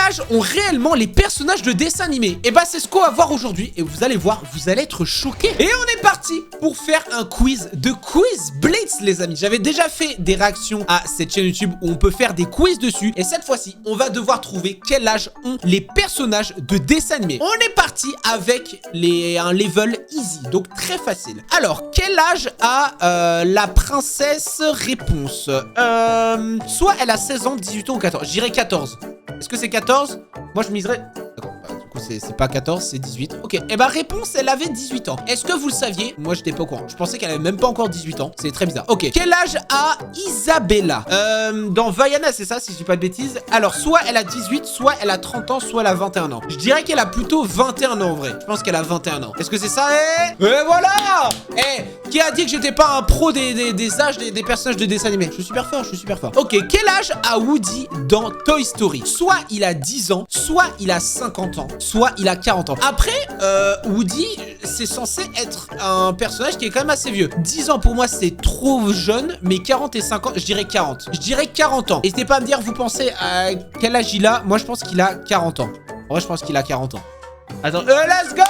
âge ont réellement les personnages de dessins animés? Et bah c'est ce qu'on va voir aujourd'hui et vous allez voir, vous allez être choqués. Et on est parti pour faire un quiz de Quiz Blitz les amis. J'avais déjà fait des réactions à cette chaîne YouTube où on peut faire des quiz dessus et cette fois-ci on va devoir trouver quel âge ont les personnages de dessins animés. On est parti avec un level easy, donc très facile. Alors quel âge a la princesse Réponse? Soit elle a 16 ans, 18 ans ou 14. Je dirais 14. Est-ce que c'est 14? Moi je miserais... D'accord. C'est pas 14, c'est 18. Ok, et bah Réponse, elle avait 18 ans. Est-ce que vous le saviez? Moi, j'étais pas au courant. Je pensais qu'elle avait même pas encore 18 ans. C'est très bizarre. Ok, quel âge a Isabella? Dans Vaiana, c'est ça, si je dis pas de bêtises. Alors, soit elle a 18, soit elle a 30 ans, soit elle a 21 ans. Je dirais qu'elle a plutôt 21 ans en vrai. Je pense qu'elle a 21 ans. Est-ce que c'est ça? Et voilà! Qui a dit que j'étais pas un pro des âges des personnages de dessins animés? Je suis super fort, je suis super fort. Ok, quel âge a Woody dans Toy Story? Soit il a 10 ans, soit il a 50 ans, soit il a 40 ans. Après, Woody, c'est censé être un personnage qui est quand même assez vieux. 10 ans pour moi, c'est trop jeune, mais 40 et 50, je dirais 40. Je dirais 40 ans. N'hésitez pas à me dire, vous pensez à quel âge il a? Moi, je pense qu'il a 40 ans. En vrai, je pense qu'il a 40 ans. Attends, let's go!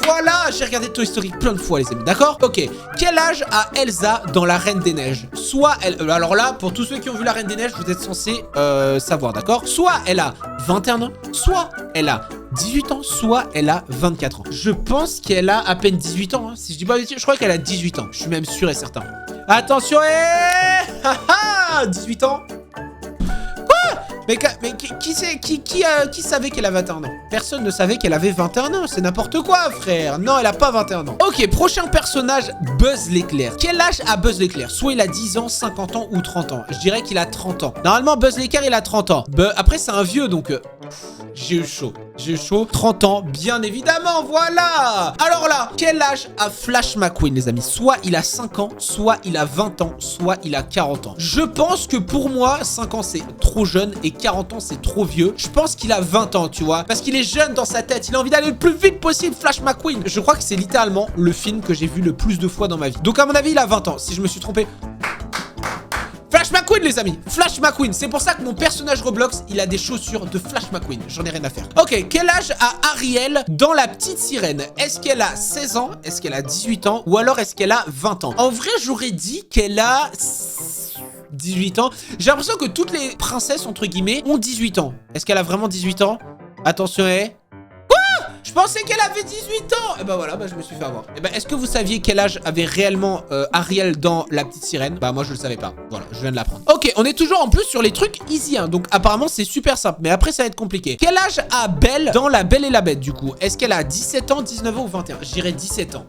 Voilà, j'ai regardé Toy Story plein de fois, les amis, d'accord? Ok, quel âge a Elsa dans La Reine des Neiges? Soit elle... alors là, pour tous ceux qui ont vu La Reine des Neiges, vous êtes censés savoir, d'accord? Soit elle a 21 ans, soit elle a 18 ans, soit elle a 24 ans. Je pense qu'elle a à peine 18 ans, hein. Si je dis pas de bêtises, je crois qu'elle a 18 ans. Je suis même sûr et certain. Attention, 18 ans. Mais qui savait qu'elle a 21 ans? Personne ne savait qu'elle avait 21 ans. C'est n'importe quoi, frère. Non, elle a pas 21 ans. Ok, prochain personnage, Buzz l'éclair. Quel âge a Buzz l'éclair? Soit il a 10 ans, 50 ans ou 30 ans. Je dirais qu'il a 30 ans. Normalement, Buzz l'éclair, il a 30 ans. Après, c'est un vieux, donc... j'ai eu chaud. J'ai eu chaud. 30 ans, bien évidemment, voilà. Alors là, quel âge a Flash McQueen, les amis? Soit il a 5 ans, soit il a 20 ans, soit il a 40 ans. Je pense que pour moi, 5 ans, c'est trop jeune et 40 ans, c'est trop vieux. Je pense qu'il a 20 ans, tu vois. Parce qu'il est jeune dans sa tête. Il a envie d'aller le plus vite possible, Flash McQueen. Je crois que c'est littéralement le film que j'ai vu le plus de fois dans ma vie. Donc, à mon avis, il a 20 ans. Si je me suis trompé... Flash McQueen, les amis. Flash McQueen. C'est pour ça que mon personnage Roblox, il a des chaussures de Flash McQueen. J'en ai rien à faire. Ok, quel âge a Ariel dans La Petite Sirène? Est-ce qu'elle a 16 ans? Est-ce qu'elle a 18 ans? Ou alors est-ce qu'elle a 20 ans? En vrai, j'aurais dit qu'elle a 18 ans. J'ai l'impression que toutes les princesses, entre guillemets, ont 18 ans. Est-ce qu'elle a vraiment 18 ans? Attention, je pensais qu'elle avait 18 ans. Et bah voilà, bah je me suis fait avoir. Et bah est-ce que vous saviez quel âge avait réellement Ariel dans La Petite Sirène? Bah moi je le savais pas. Voilà, je viens de l'apprendre. Ok, on est toujours en plus sur les trucs easy, hein. Donc apparemment c'est super simple. Mais après ça va être compliqué. Quel âge a Belle dans La Belle et la Bête du coup? Est-ce qu'elle a 17 ans, 19 ans ou 21? Je dirais 17 ans.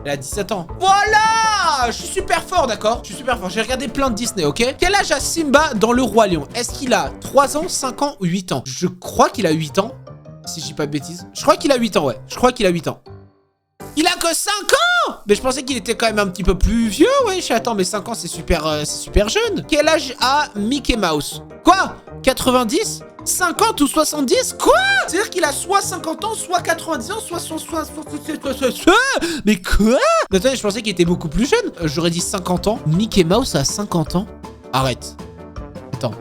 Elle a 17 ans. Voilà! Je suis super fort, d'accord? Je suis super fort. J'ai regardé plein de Disney, ok? Quel âge a Simba dans Le Roi Lion? Est-ce qu'il a 3 ans, 5 ans ou 8 ans? Je crois qu'il a 8 ans. Si je dis pas de bêtises. Je crois qu'il a 8 ans, ouais. Je crois qu'il a 8 ans. Il a que 5 ans! Mais je pensais qu'il était quand même un petit peu plus vieux, wesh. Attends, mais 5 ans, c'est super jeune. Quel âge a Mickey Mouse? Quoi? 90? 50 ou 70? Quoi? C'est-à-dire qu'il a soit 50 ans, soit 90 ans, soit... Mais quoi? Attends, je pensais qu'il était beaucoup plus jeune. J'aurais dit 50 ans. Mickey Mouse a 50 ans? Arrête. Attends.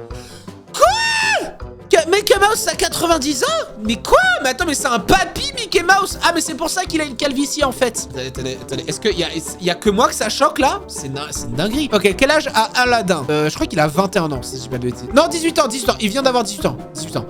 Mickey Mouse a 90 ans? Mais quoi? Mais attends, mais c'est un papy Mickey Mouse. Ah mais c'est pour ça qu'il a une calvitie en fait. Attendez. Est-ce qu'il y a que moi que ça choque là? C'est une dinguerie. Ok, quel âge a Aladdin? Je crois qu'il a 21 ans si je dis pas de bêtises. Non, 18 ans. Il vient d'avoir 18 ans.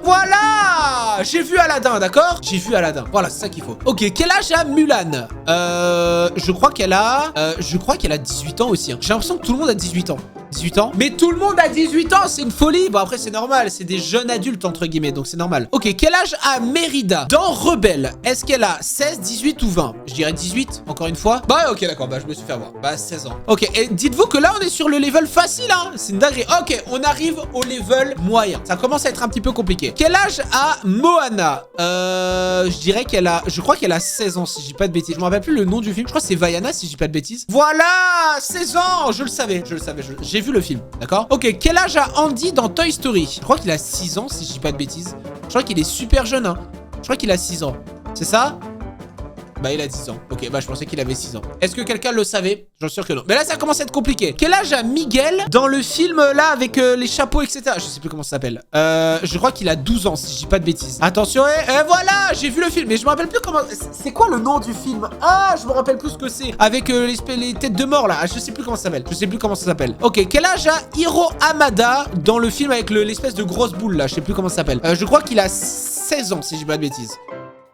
Voilà! J'ai vu Aladdin, d'accord? J'ai vu Aladdin. Voilà, c'est ça qu'il faut. Ok, quel âge a Mulan? Je crois qu'elle a 18 ans aussi, hein. J'ai l'impression que tout le monde a 18 ans. 18 ans. Mais tout le monde a 18 ans, c'est une folie. Bon après c'est normal, c'est des jeunes adultes entre guillemets, donc c'est normal. Ok, quel âge a Mérida dans Rebelle? Est-ce qu'elle a 16, 18 ou 20? Je dirais 18, encore une fois. Bah ok d'accord, bah je me suis fait avoir. Bah 16 ans. Ok, et dites-vous que là on est sur le level facile, hein. C'est une dinguerie. Ok, on arrive au level moyen. Ça commence à être un petit peu compliqué. Quel âge a Moana? Je dirais qu'elle a... Je crois qu'elle a 16 ans si je dis pas de bêtises. Je me rappelle plus le nom du film. Je crois que c'est Vaiana si je dis pas de bêtises. Voilà, 16 ans. Je le savais. J'ai vu le film, d'accord? Ok, quel âge a Andy dans Toy Story? Je crois qu'il a 6 ans, si je dis pas de bêtises. Je crois qu'il est super jeune, hein. Je crois qu'il a 6 ans. C'est ça? Bah il a 10 ans. Ok, bah je pensais qu'il avait 6 ans. Est-ce que quelqu'un le savait? J'en suis sûr que non. Mais là ça commence à être compliqué. Quel âge a Miguel dans le film là avec les chapeaux etc. Je sais plus comment ça s'appelle. Je crois qu'il a 12 ans si je dis pas de bêtises. Attention, voilà, j'ai vu le film. Mais je me rappelle plus comment... C'est quoi le nom du film? Ah, je me rappelle plus ce que c'est. Avec les têtes de mort là. Je sais plus comment ça s'appelle. Je sais plus comment ça s'appelle. Ok, quel âge a Hiro Hamada dans le film avec l'espèce de grosse boule là? Je sais plus comment ça s'appelle. Je crois qu'il a 16 ans si je dis pas de bêtises.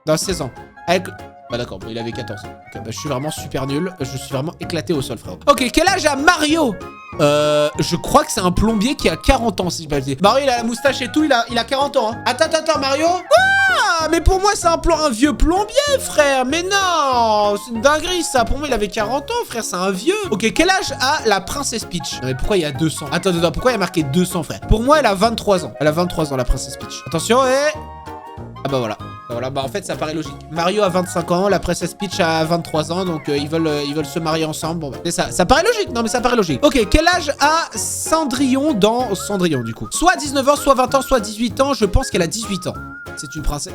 Dans 16 ans. Avec... Bah d'accord, bon, il avait 14 ans. Ok, bah, je suis vraiment super nul. Je suis vraiment éclaté au sol, frère. Ok, quel âge a Mario? Je crois que c'est un plombier qui a 40 ans, si je ne dis pas de bêtises. Mario, il a la moustache et tout, il a 40 ans. Hein. Attends, Mario. Ah, mais pour moi, c'est un vieux plombier, frère. Mais non, c'est une dinguerie, ça. Pour moi, il avait 40 ans, frère. C'est un vieux. Ok, quel âge a la princesse Peach? Non, mais pourquoi il y a 200? Attends, pourquoi il y a marqué 200, frère? Pour moi, elle a 23 ans. Elle a 23 ans, la princesse Peach. Attention, Ah bah voilà. Voilà, bah en fait ça paraît logique. Mario a 25 ans, la princesse Peach a 23 ans, donc ils veulent se marier ensemble. Bon bah, c'est ça paraît logique. Non mais ça paraît logique. Ok, quel âge a Cendrillon dans Cendrillon du coup? Soit 19 ans, soit 20 ans, soit 18 ans. Je pense qu'elle a 18 ans. C'est une princesse.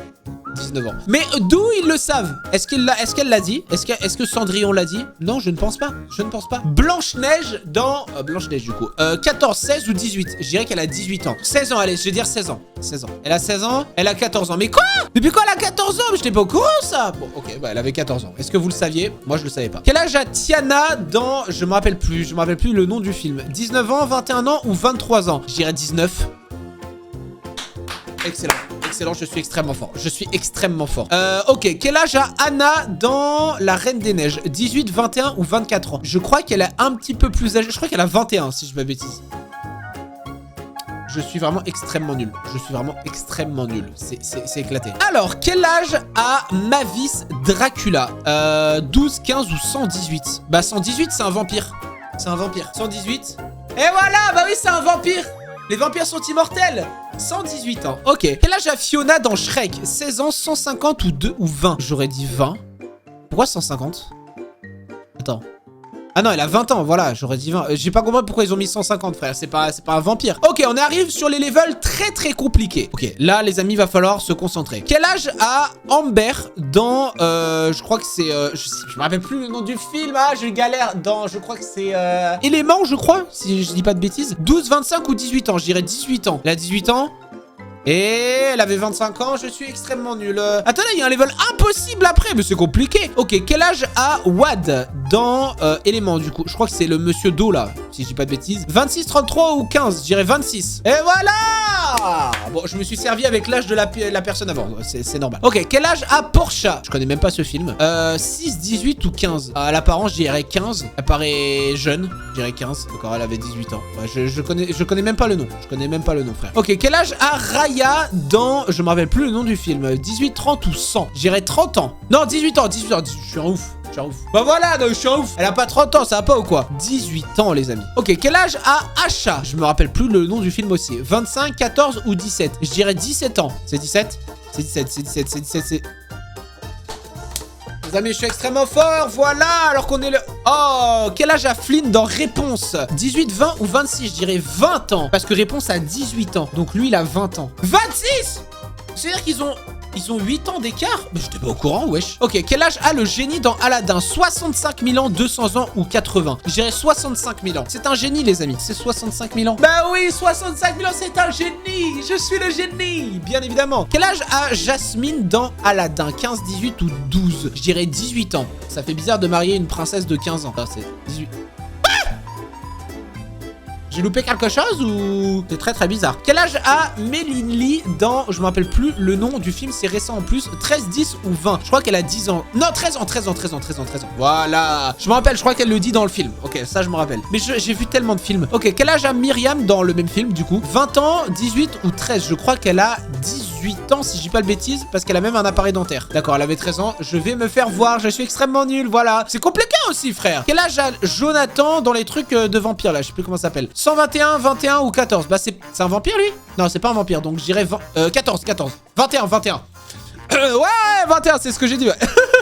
19 ans. Mais d'où ils le savent? Est-ce qu'elle l'a dit? Est-ce que Cendrillon l'a dit? Non, je ne pense pas. Je ne pense pas. Blanche-Neige dans... Blanche-Neige du coup. 14, 16 ou 18? Je dirais qu'elle a 18 ans. 16 ans, allez, je vais dire 16 ans. 16 ans. Elle a 16 ans, elle a 14 ans. Mais quoi? Depuis quand elle a 14 ans? Mais je n'étais pas au courant ça. Bon, ok, bah elle avait 14 ans. Est-ce que vous le saviez? Moi, je le savais pas. Quel âge a Tiana dans... Je me rappelle plus le nom du film. 19 ans, 21 ans ou 23 ans? Je dirais 19. Excellent. Excellent, je suis extrêmement fort. Je suis extrêmement fort. Ok, quel âge a Anna dans La Reine des Neiges? 18, 21 ou 24 ans? Je crois qu'elle est un petit peu plus âgée. Je crois qu'elle a 21, si je ne bêtise. Je suis vraiment extrêmement nul. Je suis vraiment extrêmement nul. C'est éclaté. Alors, quel âge a Mavis Dracula? 12, 15 ou 118? Bah, 118, c'est un vampire. C'est un vampire. 118. Et voilà, bah oui, c'est un vampire. Les vampires sont immortels. 118 ans. Ok. Quel âge a Fiona dans Shrek? 16 ans, 150 ou 2 ou 20? J'aurais dit 20. Pourquoi 150? Attends. Ah non, elle a 20 ans, voilà, j'aurais dit 20. J'ai pas compris pourquoi ils ont mis 150, frère. C'est pas un vampire. Ok, on arrive sur les levels très compliqués. Ok, là, les amis, va falloir se concentrer. Quel âge a Amber dans... je crois que c'est... je me rappelle plus le nom du film. Ah, je galère. Dans... Je crois que c'est... Élément, je crois, si je dis pas de bêtises. 12, 25 ou 18 ans. Je dirais 18 ans. Elle a 18 ans. Et elle avait 25 ans, je suis extrêmement nul. Attendez, il y a un level impossible après, mais c'est compliqué. Ok, quel âge a Wad dans Élément du coup? Je crois que c'est le monsieur Do là, si je dis pas de bêtises. 26, 33 ou 15? Je dirais 26. Et voilà! Bon, je me suis servi avec l'âge de la personne avant, c'est normal. Ok, quel âge a Portia? Je connais même pas ce film. 6, 18 ou 15? À l'apparence, je dirais 15. Elle paraît jeune, je dirais 15. D'accord, elle avait 18 ans. Ouais, je connais même pas le nom. Je connais même pas le nom, frère. Ok, quel âge a Raya dans... Je me rappelle plus le nom du film. 18, 30 ou 100? Je dirais 30 ans. Non, 18 ans, 18 ans. Je suis un ouf. Bah voilà, non, je suis un ouf. Elle a pas 30 ans, ça va pas ou quoi? 18 ans, les amis. Ok, quel âge a Asha? Je me rappelle plus le nom du film aussi. 25, 14 ou 17? Je dirais 17 ans. C'est 17? C'est 17, c'est 17, c'est 17, c'est... Les amis, je suis extrêmement fort, voilà. Alors qu'on est le... Oh, quel âge a Flynn dans Réponse? 18, 20 ou 26? Je dirais 20 ans. Parce que Réponse a 18 ans. Donc lui, il a 20 ans. 26? C'est-à-dire qu'ils ont 8 ans d'écart? Mais j'étais pas au courant, wesh. Ok, quel âge a le génie dans Aladdin? 65 000 ans, 200 ans ou 80? Je dirais 65 000 ans. C'est un génie, les amis. C'est 65 000 ans. Bah oui, 65 000 ans, c'est un génie. Je suis le génie, bien évidemment. Quel âge a Jasmine dans Aladdin? 15, 18 ou 12? Je dirais 18 ans. Ça fait bizarre de marier une princesse de 15 ans. Ah, c'est 18. J'ai loupé quelque chose ou... C'est très bizarre. Quel âge a Méline Lee dans... Je me rappelle plus le nom du film, c'est récent en plus. 13, 10 ou 20? Je crois qu'elle a 10 ans. Non, 13 ans. Voilà. Je me rappelle, je crois qu'elle le dit dans le film. Ok, ça je me rappelle. Mais j'ai vu tellement de films. Ok, quel âge a Myriam dans le même film du coup? 20 ans, 18 ou 13? Je crois qu'elle a 18 ans si je dis pas de bêtises. Parce qu'elle a même un appareil dentaire. D'accord, elle avait 13 ans. Je vais me faire voir. Je suis extrêmement nul, voilà. C'est compliqué aussi, frère. Quel âge a Jonathan dans les trucs de vampires là? Je sais plus comment ça s'appelle. 121, 21 ou 14? Bah c'est un vampire lui? Non, c'est pas un vampire, donc je dirais 14. 21. Ouais, 21, c'est ce que j'ai dit, ouais.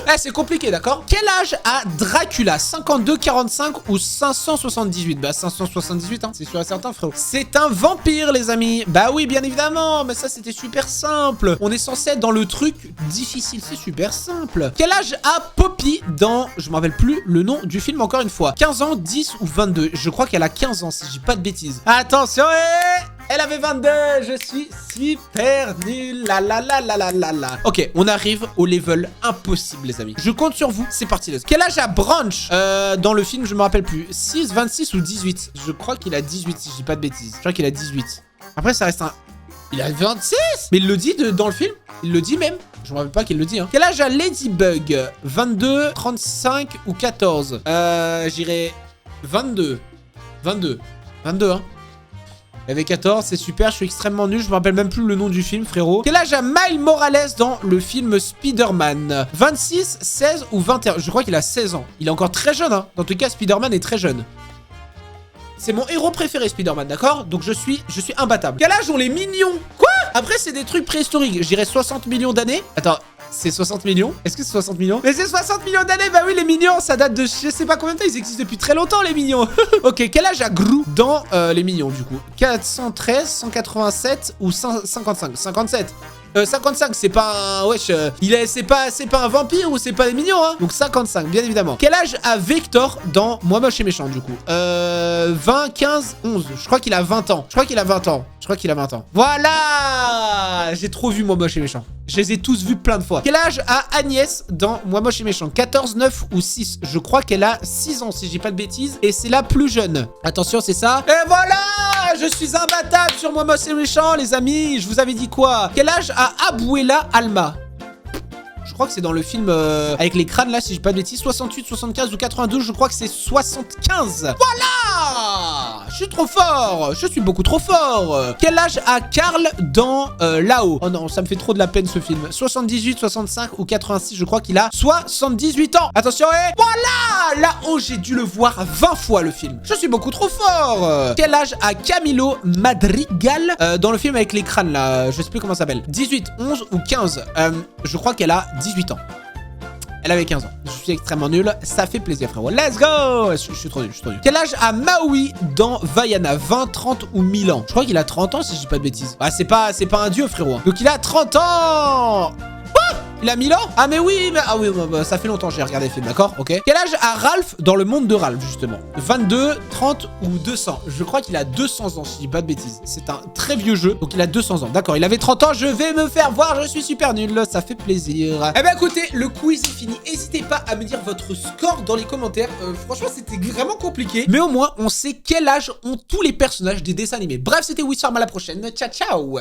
Eh, c'est compliqué, d'accord? Quel âge a Dracula? 52, 45 ou 578? Bah, 578, hein. C'est sûr et certain, frérot. C'est un vampire, les amis. Bah oui, bien évidemment. Mais ça, c'était super simple. On est censé être dans le truc difficile. C'est super simple. Quel âge a Poppy dans... Je me rappelle plus le nom du film, encore une fois. 15 ans, 10 ou 22? Je crois qu'elle a 15 ans, si je dis pas de bêtises. Attention, elle avait 22. Je suis super nul. La la la la la la la. Ok, on arrive au level impossible, les amis. Je compte sur vous. C'est parti, les gars. Quel âge a Branch dans le film? Je me rappelle plus. 6, 26 ou 18? Je crois qu'il a 18, si je dis pas de bêtises. Je crois qu'il a 18. Après, ça reste un... Il a 26. Mais il le dit dans le film. Il le dit même. Je me rappelle pas qu'il le dit, hein. Quel âge a Ladybug? 22, 35 ou 14? J'irai 22. 22. 22, hein. Il avait 14, c'est super, je suis extrêmement nul, je me rappelle même plus le nom du film, frérot. Quel âge a Miles Morales dans le film Spider-Man? 26, 16 ou 21? Je crois qu'il a 16 ans. Il est encore très jeune, hein. Dans tout cas, Spider-Man est très jeune. C'est mon héros préféré, Spider-Man, d'accord? Donc je suis imbattable. Quel âge ont les Minions? Quoi? Après, c'est des trucs préhistoriques. Je dirais 60 millions d'années. Attends, c'est 60 millions? Est-ce que c'est 60 millions? Mais c'est 60 millions d'années. Bah oui, les Minions, ça date de je sais pas combien de temps. Ils existent depuis très longtemps, les Minions. Ok, quel âge a Gru dans les Minions, du coup? 413, 187 ou 55? 57. 55, c'est pas un... Wesh, c'est pas un vampire ou c'est pas des mignons, hein. Donc 55, bien évidemment. Quel âge a Vector dans Moi Moche et Méchant, du coup? 20, 15, 11. Je crois qu'il a 20 ans. Je crois qu'il a 20 ans. Voilà. J'ai trop vu Moi Moche et Méchant. Je les ai tous vus plein de fois. Quel âge a Agnès dans Moi Moche et Méchant? 14, 9 ou 6? Je crois qu'elle a 6 ans, si j'ai pas de bêtises. Et c'est la plus jeune. Attention, c'est ça. Et voilà. Je suis imbattable sur Moi Moche et Méchant, les amis. Je vous avais dit quoi? Quel âge a Abuela Alma? Je crois que c'est dans le film avec les crânes là, si j'ai pas de bêtises. 68, 75 ou 92, je crois que c'est 75. Voilà. Je suis trop fort. Je suis beaucoup trop fort. Quel âge a Karl dans là-haut? Oh non, ça me fait trop de la peine ce film. 78, 65 ou 86, je crois qu'il a 78 ans. Attention, voilà. Là-haut, j'ai dû le voir 20 fois le film. Je suis beaucoup trop fort. Quel âge a Camilo Madrigal dans le film avec les crânes là? Je sais plus comment ça s'appelle. 18, 11 ou 15? Je crois qu'elle a 18 ans. Elle avait 15 ans. Je suis extrêmement nul. Ça fait plaisir, frérot. Let's go. Je suis trop nul, Quel âge a Maui dans Vaiana? 20, 30 ou 1000 ans? Je crois qu'il a 30 ans, si je dis pas de bêtises. Ah, c'est pas un dieu, frérot. Donc, il a 30 ans. Il a 1000 ans? Ah mais oui, ah oui, bah, ça fait longtemps que j'ai regardé le film, d'accord? Ok. Quel âge a Ralph dans le monde de Ralph, justement? 22, 30 ou 200? Je crois qu'il a 200 ans, si je dis pas de bêtises. C'est un très vieux jeu, donc il a 200 ans. D'accord, il avait 30 ans, je vais me faire voir, je suis super nul, ça fait plaisir. Eh ben écoutez, le quiz est fini. N'hésitez pas à me dire votre score dans les commentaires. Franchement, c'était vraiment compliqué. Mais au moins, on sait quel âge ont tous les personnages des dessins animés. Bref, c'était Wissarm, à la prochaine. Ciao, ciao.